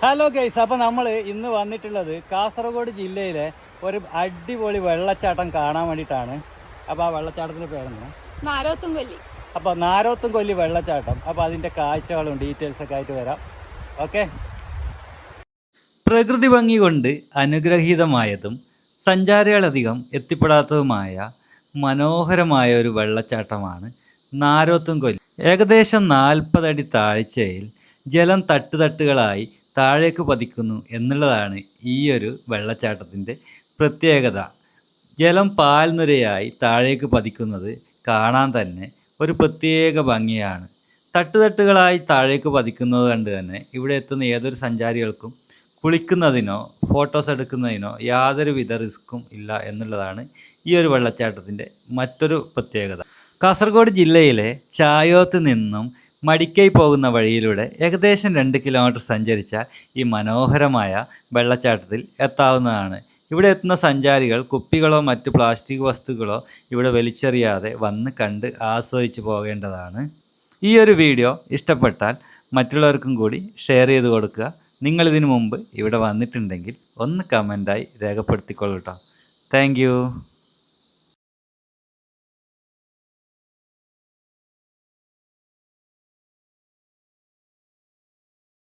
Hello guys, അപ്പോൾ നമ്മൾ ഇന്ന് വന്നിട്ടുള്ളത് കാസർഗോഡ് ജില്ലയിലെ ഒരു അടിപൊളി വെള്ളച്ചാട്ടം കാണാൻ വേണ്ടിയിട്ടാണ്. അപ്പോൾ ആ വെള്ളച്ചാട്ടത്തിൻ്റെ പേരെന്താണ്? നാരോത്തുംകൊല്ലി. അപ്പോൾ നാരോത്തുംകൊല്ലി വെള്ളച്ചാട്ടം. അപ്പോൾ അതിൻ്റെ കാഴ്ചകളും ഡീറ്റെയിൽസൊക്കെ ആയിട്ട് വരാം. ഓക്കെ. പ്രകൃതി ഭംഗി കൊണ്ട് അനുഗ്രഹീതമായതും സഞ്ചാരികളധികം എത്തിപ്പെടാത്തതുമായ മനോഹരമായ ഒരു വെള്ളച്ചാട്ടമാണ് നാരോത്തുംകൊല്ലി. ഏകദേശം 40 അടി താഴ്ചയിൽ ജലം തട്ടുതട്ടുകളായി താഴേക്ക് പതിക്കുന്നു എന്നുള്ളതാണ് ഈ ഒരു വെള്ളച്ചാട്ടത്തിൻ്റെ പ്രത്യേകത. ജലം പാൽനുരയായി താഴേക്ക് പതിക്കുന്നത് കാണാൻ തന്നെ ഒരു പ്രത്യേക ഭംഗിയാണ്. തട്ടുതട്ടുകളായി താഴേക്ക് പതിക്കുന്നത് കണ്ട് തന്നെ ഇവിടെ എത്തുന്ന ഏതൊരു സഞ്ചാരികൾക്കും കുളിക്കുന്നതിനോ ഫോട്ടോസ് എടുക്കുന്നതിനോ യാതൊരുവിധ റിസ്ക്കും ഇല്ല എന്നുള്ളതാണ് ഈ ഒരു വെള്ളച്ചാട്ടത്തിൻ്റെ മറ്റൊരു പ്രത്യേകത. കാസർഗോഡ് ജില്ലയിലെ ചായോത്ത് നിന്നും മടിക്കൈ പോകുന്ന വഴിയിലൂടെ ഏകദേശം 2 കിലോമീറ്റർ സഞ്ചരിച്ചാൽ ഈ മനോഹരമായ വെള്ളച്ചാട്ടത്തിൽ എത്താവുന്നതാണ്. ഇവിടെ എത്തുന്ന സഞ്ചാരികൾ കുപ്പികളോ മറ്റ് പ്ലാസ്റ്റിക് വസ്തുക്കളോ ഇവിടെ വലിച്ചെറിയാതെ വന്ന് കണ്ട് ആസ്വദിച്ച് പോകേണ്ടതാണ്. ഈ ഒരു വീഡിയോ ഇഷ്ടപ്പെട്ടാൽ മറ്റുള്ളവർക്കും കൂടി ഷെയർ ചെയ്ത് കൊടുക്കുക. നിങ്ങളിതിനു മുമ്പ് ഇവിടെ വന്നിട്ടുണ്ടെങ്കിൽ ഒന്ന് കമൻറ്റായി രേഖപ്പെടുത്തിക്കൊള്ളൂ കേട്ടോ. താങ്ക്